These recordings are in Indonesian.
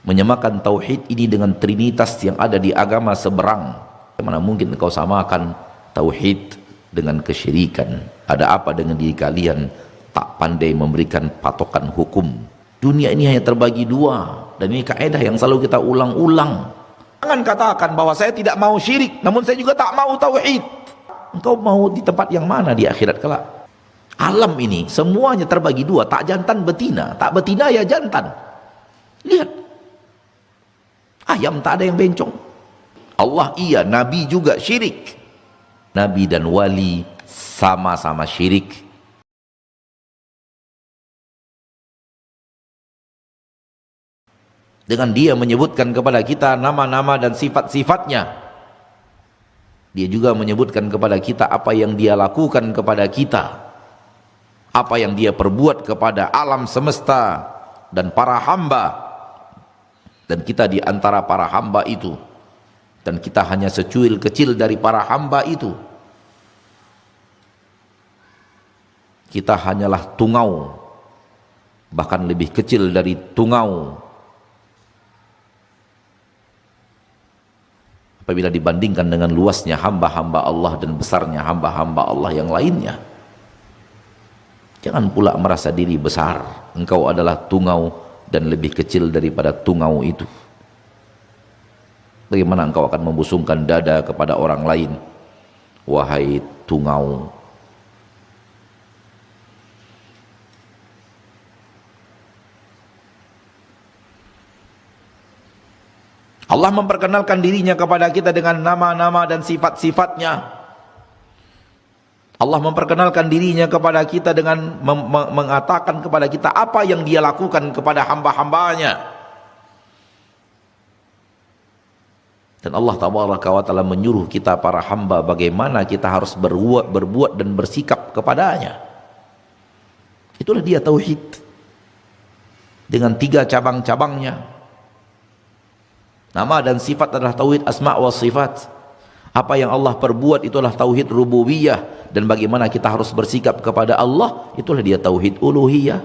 Menyamakan tauhid ini dengan trinitas yang ada di agama seberang. Mana mungkin engkau samakan tauhid dengan kesyirikan? Ada apa dengan diri kalian tak pandai memberikan patokan hukum? Dunia ini hanya terbagi dua, dan ini kaidah yang selalu kita ulang-ulang. Jangan katakan bahwa saya tidak mau syirik, namun saya juga tak mau tauhid. Engkau mau di tempat yang mana di akhirat kelak? Alam ini semuanya terbagi dua, tak jantan betina, tak betina ya jantan. Lihat, ayam tak ada yang bencong. Allah iya, Nabi juga syirik. Nabi dan wali sama-sama syirik. Dengan dia menyebutkan kepada kita nama-nama dan sifat-sifatnya, dia juga menyebutkan kepada kita apa yang dia lakukan kepada kita, apa yang dia perbuat kepada alam semesta dan para hamba, dan kita di antara para hamba itu, dan kita hanya secuil kecil dari para hamba itu. Kita hanyalah tungau, bahkan lebih kecil dari tungau apabila dibandingkan dengan luasnya hamba-hamba Allah dan besarnya hamba-hamba Allah yang lainnya. Jangan pula merasa diri besar. Engkau adalah tungau dan lebih kecil daripada tungau itu. Bagaimana engkau akan membusungkan dada kepada orang lain? Wahai tungau. Allah memperkenalkan dirinya kepada kita dengan nama-nama dan sifat-sifatnya. Allah memperkenalkan dirinya kepada kita dengan mengatakan kepada kita apa yang dia lakukan kepada hamba-hambanya. Dan Allah tabaraka wa ta'ala menyuruh kita para hamba bagaimana kita harus berbuat dan bersikap kepadanya. Itulah dia tauhid dengan 3 cabang-cabangnya. Nama dan sifat adalah tauhid asma wa sifat. Apa yang Allah perbuat itulah tauhid rububiyah, dan bagaimana kita harus bersikap kepada Allah itulah dia tauhid uluhiyah.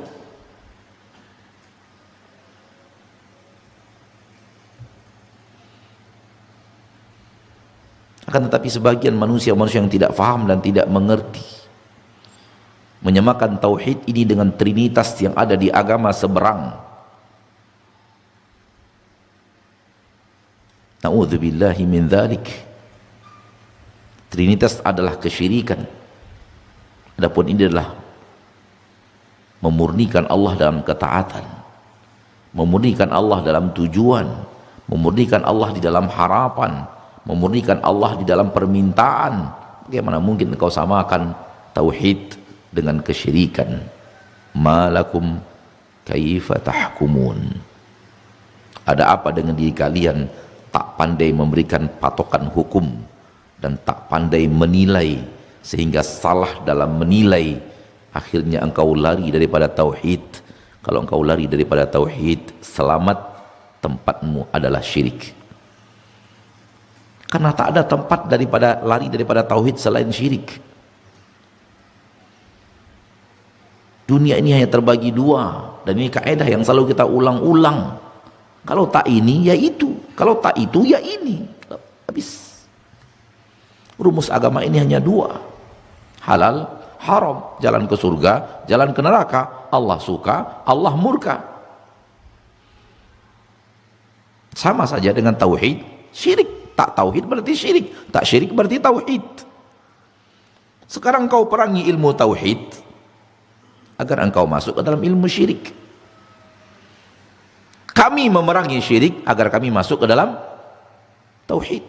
Akan tetapi sebagian manusia yang tidak faham dan tidak mengerti, menyamakan tauhid ini dengan trinitas yang ada di agama seberang. Na'udzubillahi min dzalik. Trinitas adalah kesyirikan. Adapun ini adalah memurnikan Allah dalam ketaatan, memurnikan Allah dalam tujuan, memurnikan Allah di dalam harapan, memurnikan Allah di dalam permintaan. Bagaimana mungkin engkau samakan tauhid dengan kesyirikan? Malakum kaifa tahkumun? Ada apa dengan diri kalian tak pandai memberikan patokan hukum dan tak pandai menilai, sehingga salah dalam menilai, akhirnya engkau lari daripada tauhid. Kalau engkau lari daripada tauhid, selamat tempatmu adalah syirik. Karena tak ada tempat lari daripada tauhid selain syirik. Dunia ini hanya terbagi dua, dan ini kaidah yang selalu kita ulang-ulang. Kalau tak ini ya itu, kalau tak itu ya ini. Habis. Rumus agama ini hanya 2. Halal, haram, jalan ke surga, jalan ke neraka, Allah suka, Allah murka. Sama saja dengan tauhid, syirik. Tak tauhid berarti syirik, tak syirik berarti tauhid. Sekarang kau perangi ilmu tauhid agar engkau masuk ke dalam ilmu syirik. Kami memerangi syirik agar kami masuk ke dalam tauhid.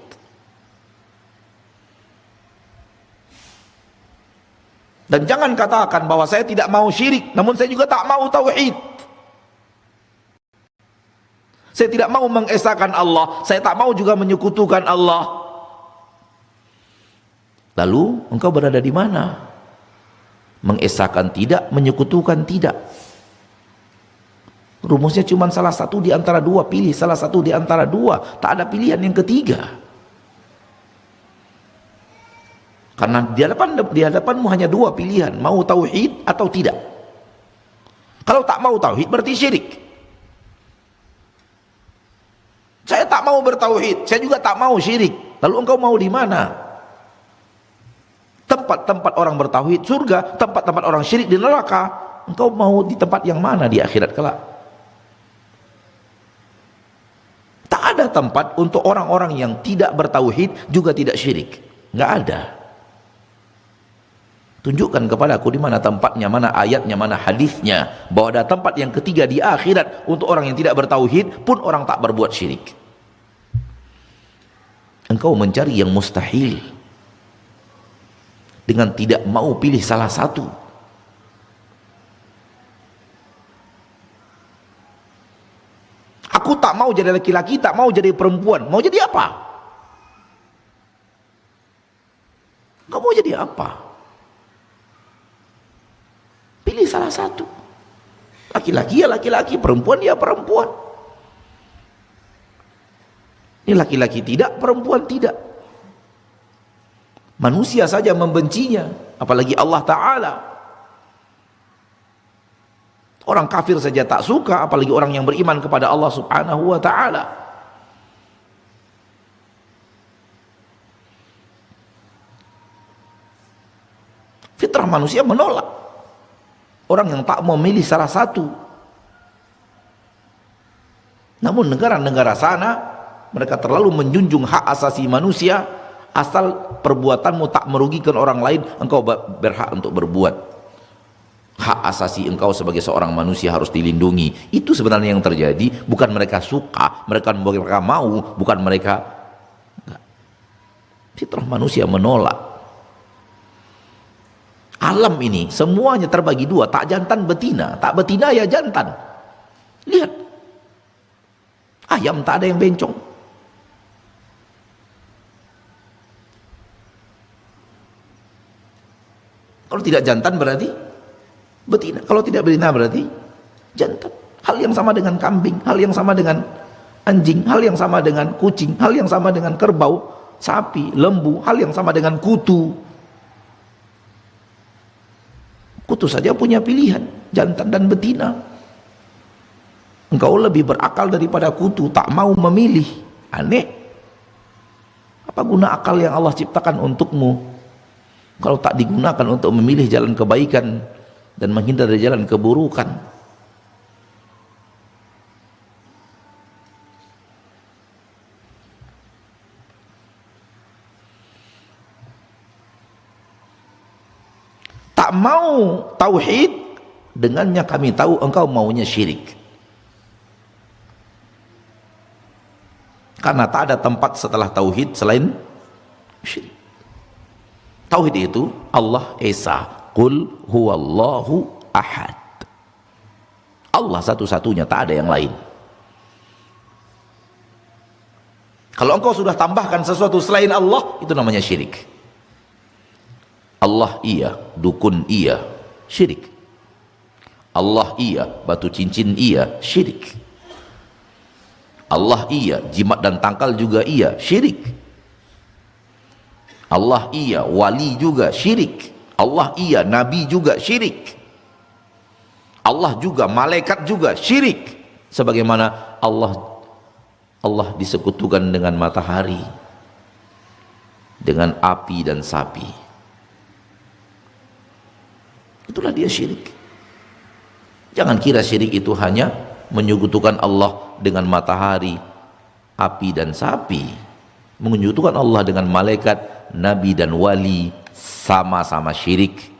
Dan jangan katakan bahwa saya tidak mau syirik, namun saya juga tak mau tauhid. Saya tidak mau mengesahkan Allah, saya tak mau juga menyekutukan Allah. Lalu engkau berada di mana? Mengesahkan tidak, menyekutukan tidak. Rumusnya cuma salah satu di antara 2, pilih salah satu di antara 2, tak ada pilihan yang ketiga. Karena di hadapanmu hanya 2 pilihan, mau tauhid atau tidak. Kalau tak mau tauhid berarti syirik. tak mau bertauhid, saya juga tak mau syirik. Lalu engkau mau di mana? Tempat-tempat orang bertauhid surga, tempat-tempat orang syirik di neraka. Engkau mau di tempat yang mana di akhirat kelak? Tak ada tempat untuk orang-orang yang tidak bertauhid juga tidak syirik. Nggak ada. Tunjukkan kepadaku di mana tempatnya, mana ayatnya, mana hadisnya bahwa ada tempat yang ketiga di akhirat untuk orang yang tidak bertauhid pun orang tak berbuat syirik. Engkau mencari yang mustahil dengan tidak mau pilih salah satu. Aku tak mau jadi laki-laki, tak mau jadi perempuan. Mau jadi apa? Engkau mau jadi apa? Pilih salah satu. Laki-laki ya laki-laki, perempuan ya perempuan. Ini laki-laki tidak, perempuan tidak. Manusia saja membencinya, apalagi Allah Ta'ala. Orang kafir saja tak suka, apalagi orang yang beriman kepada Allah Subhanahu wa Ta'ala. Fitrah manusia menolak orang yang tak memilih salah satu. Namun negara-negara sana mereka terlalu menjunjung hak asasi manusia. Asal perbuatanmu tak merugikan orang lain, engkau berhak untuk berbuat. Hak asasi engkau sebagai seorang manusia harus dilindungi. Itu sebenarnya yang terjadi. Bukan mereka suka, mereka mau, bukan mereka enggak. Fitrah manusia menolak. Alam ini semuanya terbagi dua, tak jantan betina, tak betina ya jantan. Lihat, ayam tak ada yang bencong. Kalau tidak jantan berarti betina, kalau tidak betina berarti jantan. Hal yang sama dengan kambing, hal yang sama dengan anjing, hal yang sama dengan kucing, hal yang sama dengan kerbau, sapi, lembu, hal yang sama dengan kutu. Kutu saja punya pilihan, jantan dan betina. Engkau lebih berakal daripada kutu, tak mau memilih. Aneh. Apa guna akal yang Allah ciptakan untukmu kalau tak digunakan untuk memilih jalan kebaikan dan menghindar dari jalan keburukan? Tak mau tauhid, dengannya kami tahu engkau maunya syirik. Karena tak ada tempat setelah tauhid selain syirik. Tauhid itu Allah Esa, Qul huwallahu ahad. Allah satu-satunya, tak ada yang lain. Kalau engkau sudah tambahkan sesuatu selain Allah, itu namanya syirik. Allah iya, dukun iya, syirik. Allah iya, batu cincin iya, syirik. Allah iya, jimat dan tangkal juga iya, syirik. Allah iya, wali juga syirik. Allah iya, nabi juga syirik. Allah juga, malaikat juga syirik. Sebagaimana Allah disekutukan dengan matahari, dengan api dan sapi. Itulah dia syirik. Jangan kira syirik itu hanya menyekutukan Allah dengan matahari, api dan sapi. Menyekutukan Allah dengan malaikat, nabi dan wali sama-sama syirik.